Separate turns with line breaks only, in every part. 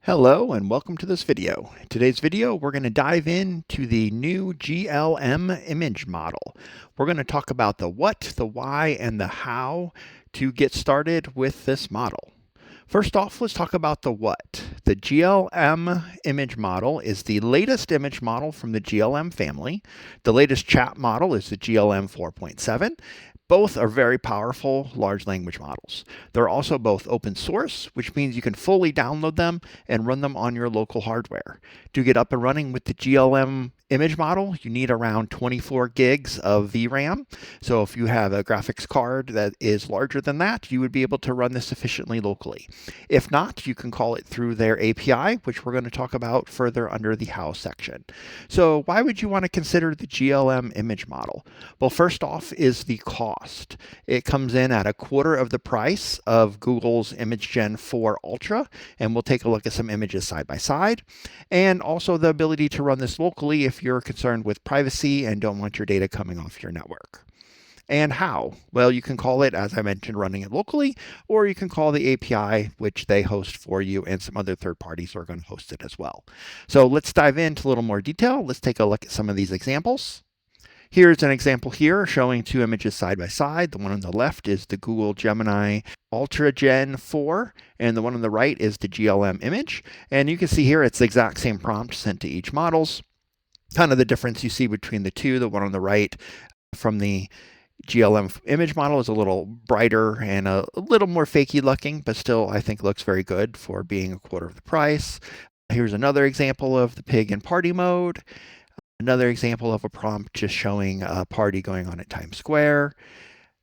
Hello and welcome to this video. In today's video, we're going to dive into the new GLM image model. We're going to talk about the what, the why, and the how to get started with this model. First off, let's talk about the what. The GLM image model is the latest image model from the GLM family. The latest chat model is the GLM 4.7. Both are very powerful large language models. They're also both open source, which means you can fully download them and run them on your local hardware. To get up and running with the GLM image model, you need around 24 gigs of VRAM. So if you have a graphics card that is larger than that, you would be able to run this efficiently locally. If not, you can call it through their API, which we're going to talk about further under the how section. So why would you want to consider the GLM image model? Well, first off is the cost. It comes in at a quarter of the price of Google's Imagen 4 Ultra, and we'll take a look at some images side by side, and also the ability to run this locally if you're concerned with privacy and don't want your data coming off your network. And how? Well, you can call it, as I mentioned, running it locally, or you can call the API, which they host for you, and some other third parties are going to host it as well. So let's dive into a little more detail. Let's take a look at some of these examples. Here's an example here showing two images side by side. The one on the left is the Google Gemini Imagen 4, and the one on the right is the GLM image. And you can see here it's the exact same prompt sent to each models. Kind of the difference you see between the two. The one on the right from the GLM image model is a little brighter and a little more fakey looking, but still I think looks very good for being a quarter of the price. Here's another example of the pig in party mode. Another example of a prompt just showing a party going on at Times Square.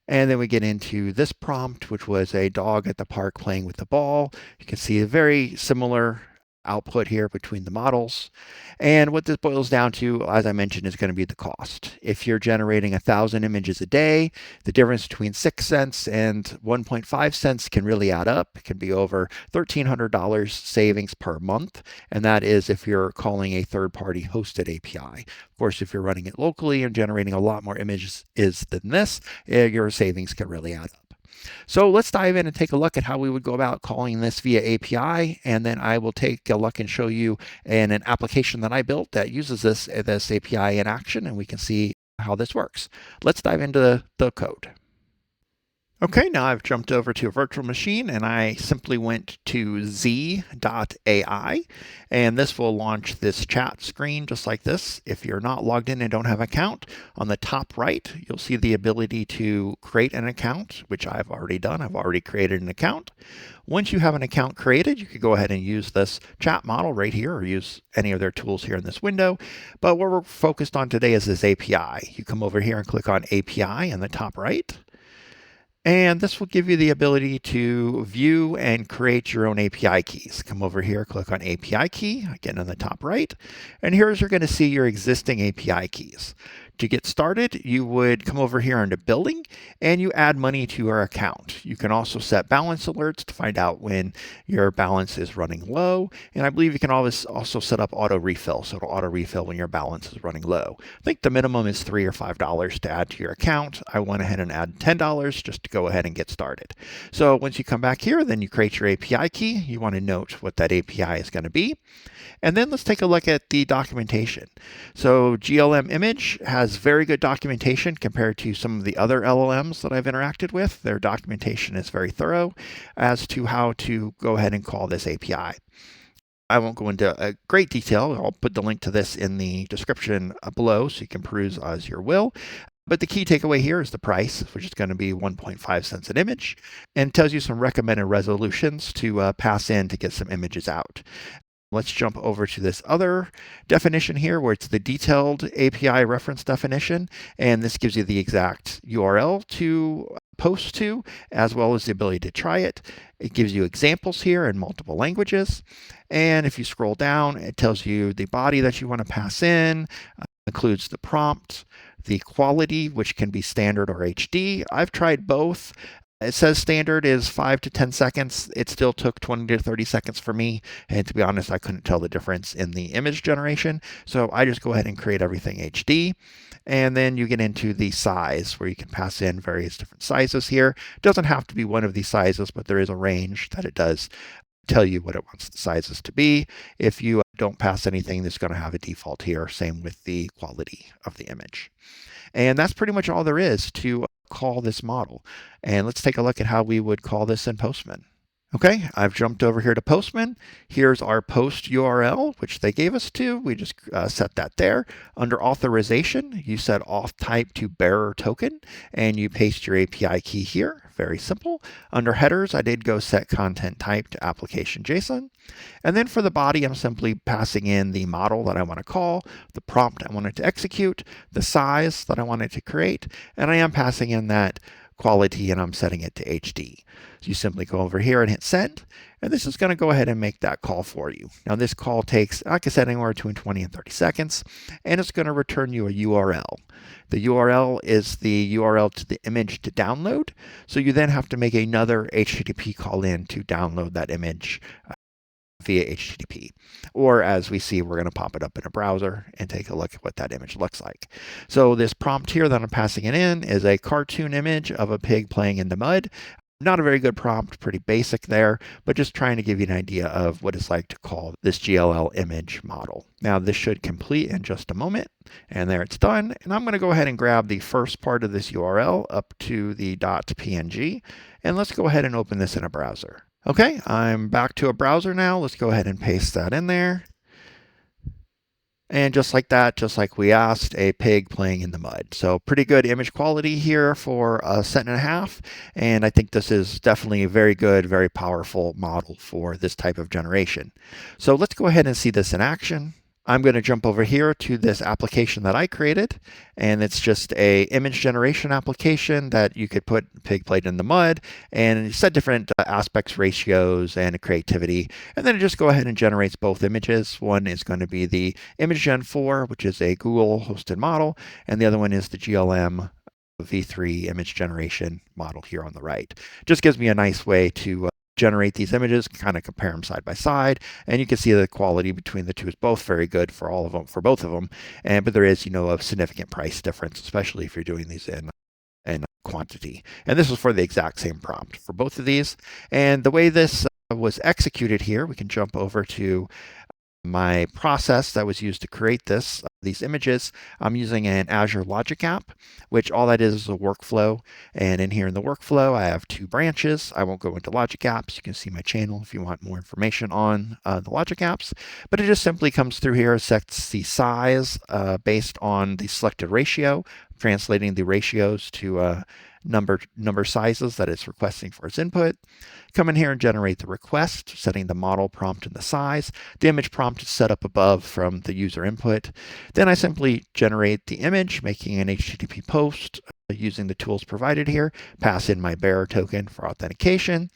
And then we get into this prompt, which was a dog at the park playing with the ball. You can see a very similar output here between the models. And what this boils down to, as I mentioned, is going to be the cost. If you're generating 1,000 images a day, the difference between 6 cents and 1.5 cents can really add up. It can be over $1,300 savings per month. And that is if you're calling a third-party hosted API. Of course, if you're running it locally and generating a lot more images than this, your savings can really add up. So let's dive in and take a look at how we would go about calling this via API, and then I will take a look and show you an application that I built that uses this API in action, and we can see how this works. Let's dive into the code. Okay, now I've jumped over to a virtual machine and I simply went to Z.ai, and this will launch this chat screen just like this. If you're not logged in and don't have an account, on the top right, you'll see the ability to create an account, which I've already done. I've already created an account. Once you have an account created, you could go ahead and use this chat model right here or use any of their tools here in this window. But what we're focused on today is this API. You come over here and click on API in the top right. And this will give you the ability to view and create your own API keys. Come over here, click on API key, again in the top right, and here's you're going to see your existing API keys. To get started, you would come over here into billing and you add money to your account. You can also set balance alerts to find out when your balance is running low. And I believe you can always also set up auto refill. So it'll auto refill when your balance is running low. I think the minimum is $3 or $5 to add to your account. I went ahead and added $10 just to go ahead and get started. So once you come back here, then you create your API key. You want to note what that API is going to be. And then let's take a look at the documentation. So GLM Image has very good documentation compared to some of the other LLMs that I've interacted with. Their documentation is very thorough as to how to go ahead and call this API. I won't go into great detail. I'll put the link to this in the description below so you can peruse as you will. But the key takeaway here is the price, which is going to be 1.5 cents an image, and tells you some recommended resolutions to pass in to get some images out. Let's jump over to this other definition here where it's the detailed API reference definition. And this gives you the exact URL to post to, as well as the ability to try it. It gives you examples here in multiple languages. And if you scroll down, it tells you the body that you want to pass in, includes the prompt, the quality, which can be standard or HD. I've tried both. It says standard is 5 to 10 seconds. It still took 20 to 30 seconds for me. And to be honest, I couldn't tell the difference in the image generation. So I just go ahead and create everything HD. And then you get into the size where you can pass in various different sizes here. It doesn't have to be one of these sizes, but there is a range that it does tell you what it wants the sizes to be. If you don't pass anything, it's going to have a default here. Same with the quality of the image. And that's pretty much all there is to call this model. And let's take a look at how we would call this in Postman. Okay, I've jumped over here to Postman. Here's our post URL, which they gave us to. We just set that there. Under authorization, you set auth type to bearer token, and you paste your API key here. Very simple. Under headers, I did go set content type to application JSON. And then for the body, I'm simply passing in the model that I want to call, the prompt I want it to execute, the size that I want it to create, and I am passing in that quality and I'm setting it to HD. So you simply go over here and hit send, and this is going to go ahead and make that call for you. Now this call takes, like I said, anywhere between 20 and 30 seconds, and it's going to return you a URL. The URL is the URL to the image to download, so you then have to make another HTTP call in to download that image via HTTP. Or as we see, we're going to pop it up in a browser and take a look at what that image looks like. So this prompt here that I'm passing it in is a cartoon image of a pig playing in the mud. Not a very good prompt, pretty basic there, but just trying to give you an idea of what it's like to call this GLL image model. Now this should complete in just a moment, and there it's done. And I'm going to go ahead and grab the first part of this URL up to the .png, and let's go ahead and open this in a browser. Okay, I'm back to a browser now. Let's go ahead and paste that in there. And just like that, just like we asked, a pig playing in the mud. So pretty good image quality here for a second and a half. And I think this is definitely a very good, very powerful model for this type of generation. So let's go ahead and see this in action. I'm going to jump over here to this application that I created, and it's just a image generation application that you could put pig played in the mud and set different aspects, ratios, and creativity, and then it just go ahead and generates both images. One is going to be the Imagen-4, which is a Google hosted model, and the other one is the GLM V3 image generation model here on the right. Just gives me a nice way to generate these images, kind of compare them side by side, and you can see the quality between the two is both very good for all of them, for both of them. But there is, a significant price difference, especially if you're doing these in quantity. And this is for the exact same prompt for both of these. And the way this was executed here, we can jump over to my process that was used to create these images. I'm using an Azure Logic app, which all that is a workflow. And in here in the workflow, I have two branches. I won't go into Logic Apps. You can see my channel if you want more information on the Logic Apps. But it just simply comes through here, sets the size based on the selected ratio, translating the ratios to number sizes that it's requesting for its input. Come in here and generate the request, setting the model prompt and the size. The image prompt is set up above from the user input. Then I simply generate the image, making an HTTP post using the tools provided here, pass in my bearer token for authentication,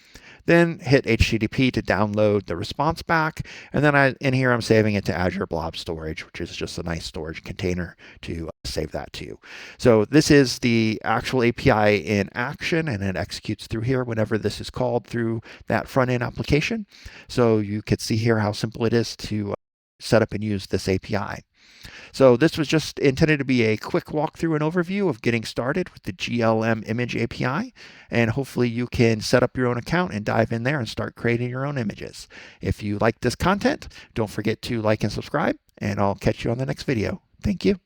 then hit HTTP to download the response back, and then in here I'm saving it to Azure Blob Storage, which is just a nice storage container to save that to. So this is the actual API in action, and it executes through here whenever this is called through that front-end application. So you could see here how simple it is to set up and use this API. So this was just intended to be a quick walkthrough and overview of getting started with the GLM Image API, and hopefully you can set up your own account and dive in there and start creating your own images. If you like this content, don't forget to like and subscribe, and I'll catch you on the next video. Thank you.